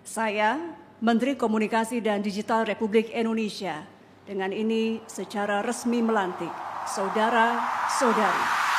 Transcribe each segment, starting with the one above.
Saya, Menteri Komunikasi dan Digital Republik Indonesia, dengan ini secara resmi melantik saudara-saudari.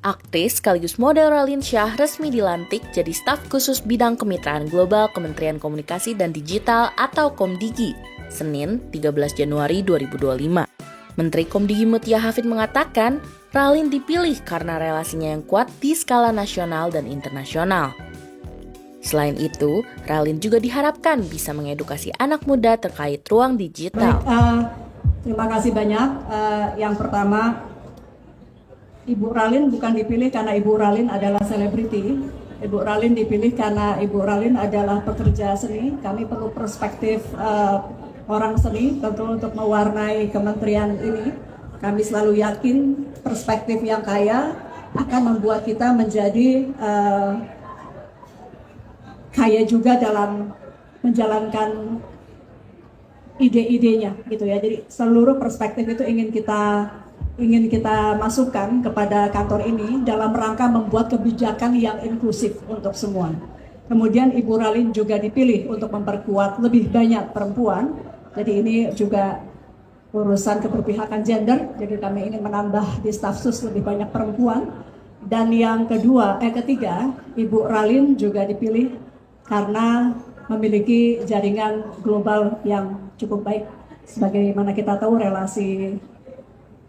Aktris sekaligus model Raline Shah resmi dilantik jadi staf khusus bidang kemitraan global Kementerian Komunikasi dan Digital atau Komdigi, Senin 13 Januari 2025. Menteri Komdigi Mutia Hafid mengatakan, Raline dipilih karena relasinya yang kuat di skala nasional dan internasional. Selain itu, Raline juga diharapkan bisa mengedukasi anak muda terkait ruang digital. Terima kasih banyak. Yang pertama, Ibu Raline bukan dipilih karena Ibu Raline adalah selebriti. Ibu Raline dipilih karena Ibu Raline adalah pekerja seni. Kami perlu perspektif orang seni tentu untuk mewarnai kementerian ini. Kami selalu yakin perspektif yang kaya akan membuat kita menjadi kaya juga dalam menjalankan ide-idenya, gitu ya. Jadi seluruh perspektif itu ingin kita masukkan kepada kantor ini dalam rangka membuat kebijakan yang inklusif untuk semua. Kemudian Ibu Raline juga dipilih untuk memperkuat lebih banyak perempuan. Jadi ini juga urusan keberpihakan gender. Jadi kami ingin menambah di staf sus lebih banyak perempuan. Dan yang ketiga, Ibu Raline juga dipilih karena memiliki jaringan global yang cukup baik. Sebagaimana kita tahu relasi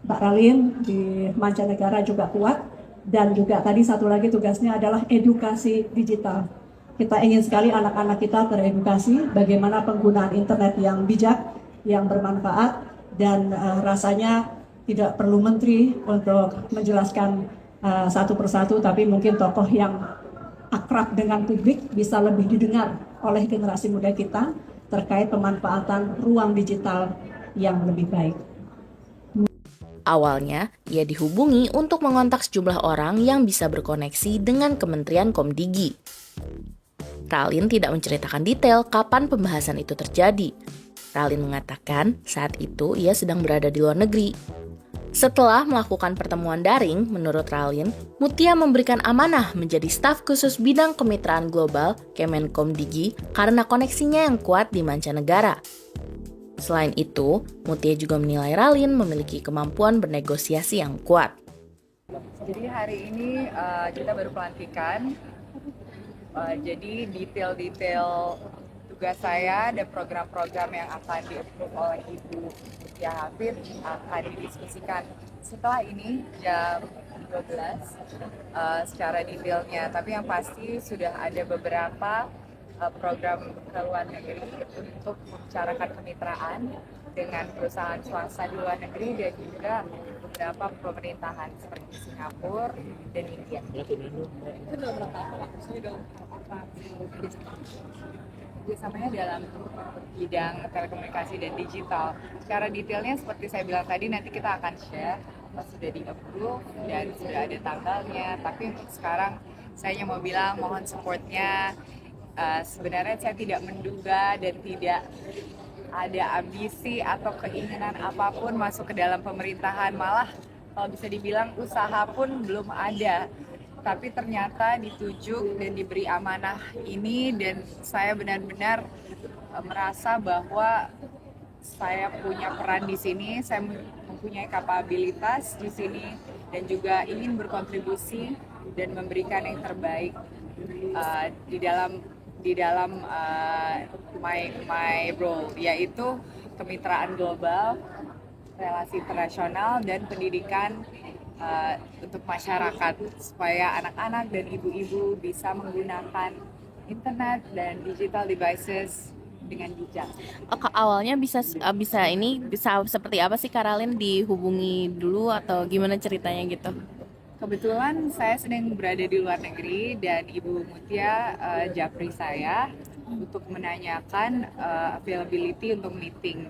Mbak Raline di mancanegara juga kuat, dan juga tadi satu lagi tugasnya adalah edukasi digital. Kita ingin sekali anak-anak kita teredukasi bagaimana penggunaan internet yang bijak, yang bermanfaat, dan rasanya tidak perlu menteri untuk menjelaskan satu persatu, tapi mungkin tokoh yang akrab dengan publik bisa lebih didengar oleh generasi muda kita terkait pemanfaatan ruang digital yang lebih baik. Awalnya, ia dihubungi untuk mengontak sejumlah orang yang bisa berkoneksi dengan Kementerian Komdigi. Raline tidak menceritakan detail kapan pembahasan itu terjadi. Raline mengatakan saat itu ia sedang berada di luar negeri. Setelah melakukan pertemuan daring, menurut Raline, Mutia memberikan amanah menjadi staf khusus bidang kemitraan global Kemenkomdigi karena koneksinya yang kuat di mancanegara. Selain itu, Mutia juga menilai Raline memiliki kemampuan bernegosiasi yang kuat. Jadi hari ini kita baru pelantikan, jadi detail-detail tugas saya dan program-program yang akan di-approve oleh Ibu Mutia Hafid akan didiskusikan. Setelah ini jam secara detailnya. Tapi yang pasti sudah ada beberapa program ke luar negeri untuk membicarakan kemitraan dengan perusahaan swasta di luar negeri dan juga beberapa pemerintahan seperti Singapura dan India. Kerjasamanya dalam bidang telekomunikasi dan digital. Secara detailnya seperti saya bilang tadi, nanti kita akan share sudah di-approve dan sudah ada tanggalnya. Tapi untuk sekarang saya hanya mau bilang mohon supportnya. Sebenarnya saya tidak menduga dan tidak ada ambisi atau keinginan apapun masuk ke dalam pemerintahan. Malah kalau bisa dibilang usaha pun belum ada. Tapi ternyata ditujuk dan diberi amanah ini, dan saya benar-benar merasa bahwa saya punya peran di sini, saya mempunyai kapabilitas di sini, dan juga ingin berkontribusi dan memberikan yang terbaik di dalam my role, yaitu kemitraan global, relasi internasional, dan pendidikan untuk masyarakat, supaya anak-anak dan ibu-ibu bisa menggunakan internet dan digital devices dengan bijak. Awalnya bisa seperti apa sih Karalin, dihubungi dulu atau gimana ceritanya gitu? Kebetulan saya sedang berada di luar negeri dan Ibu Mutia japri saya untuk menanyakan availability untuk meeting.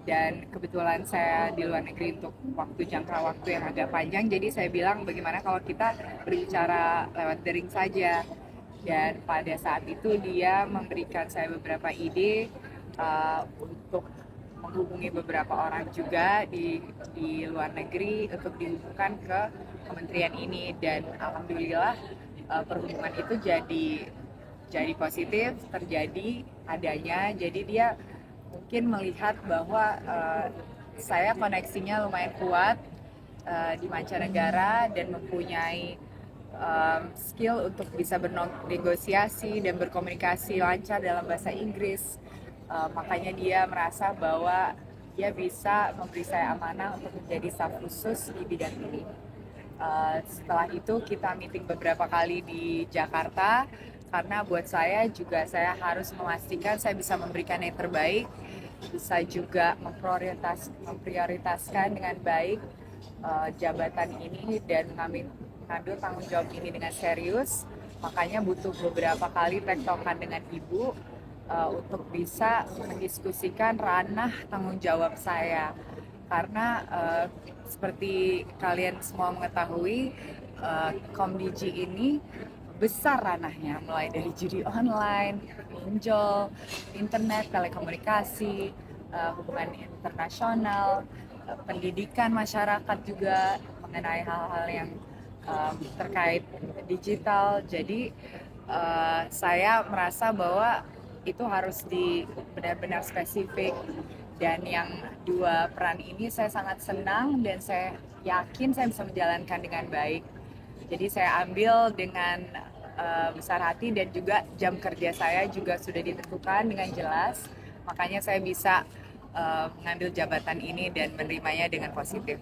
Dan kebetulan saya di luar negeri untuk jangka waktu yang agak panjang, jadi saya bilang bagaimana kalau kita berbicara lewat daring saja. Dan pada saat itu dia memberikan saya beberapa ide untuk menghubungi beberapa orang juga di luar negeri untuk dihubungkan ke kementerian ini, dan alhamdulillah perhubungan itu jadi positif, terjadi adanya. Jadi dia mungkin melihat bahwa saya koneksinya lumayan kuat di mancanegara dan mempunyai skill untuk bisa bernegosiasi dan berkomunikasi lancar dalam bahasa Inggris. Makanya dia merasa bahwa dia bisa memberi saya amanah untuk menjadi staf khusus di bidang ini. Setelah itu kita meeting beberapa kali di Jakarta, karena buat saya juga saya harus memastikan saya bisa memberikan yang terbaik, bisa juga memprioritaskan dengan baik jabatan ini dan mengambil tanggung jawab ini dengan serius. Makanya butuh beberapa kali tektokan dengan ibu untuk bisa mendiskusikan ranah tanggung jawab saya. Karena seperti kalian semua mengetahui, Komdigi ini besar ranahnya, mulai dari judi online, pinjol, internet, telekomunikasi, hubungan internasional, pendidikan masyarakat juga mengenai hal-hal yang terkait digital. Jadi saya merasa bahwa itu harus benar-benar spesifik, dan yang dua peran ini saya sangat senang dan saya yakin saya bisa menjalankan dengan baik. Jadi saya ambil dengan besar hati, dan juga jam kerja saya juga sudah ditentukan dengan jelas. Makanya saya bisa mengambil jabatan ini dan menerimanya dengan positif.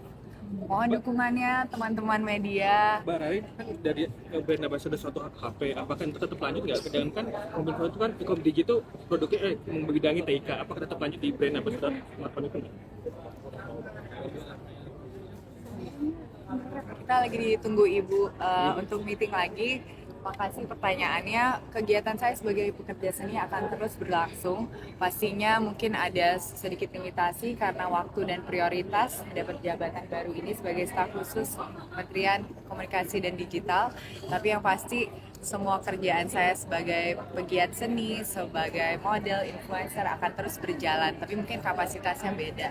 Mohon dukungannya teman-teman media. Mbak Rari, dari brand ambassador suatu HP, apakah itu tetap lanjut nggak? Sedangkan kan Kominfo itu kan Komdigi itu produknya membidangi TIK, apakah tetap lanjut di brand ambassador smartphone itu nggak? Kita lagi ditunggu Ibu untuk meeting lagi. Makasih pertanyaannya. Kegiatan saya sebagai pekerja seni akan terus berlangsung. Pastinya mungkin ada sedikit limitasi karena waktu dan prioritas mendapat jabatan baru ini sebagai staf khusus Kementerian Komunikasi dan Digital. Tapi yang pasti semua kerjaan saya sebagai pegiat seni, sebagai model, influencer akan terus berjalan. Tapi mungkin kapasitasnya beda.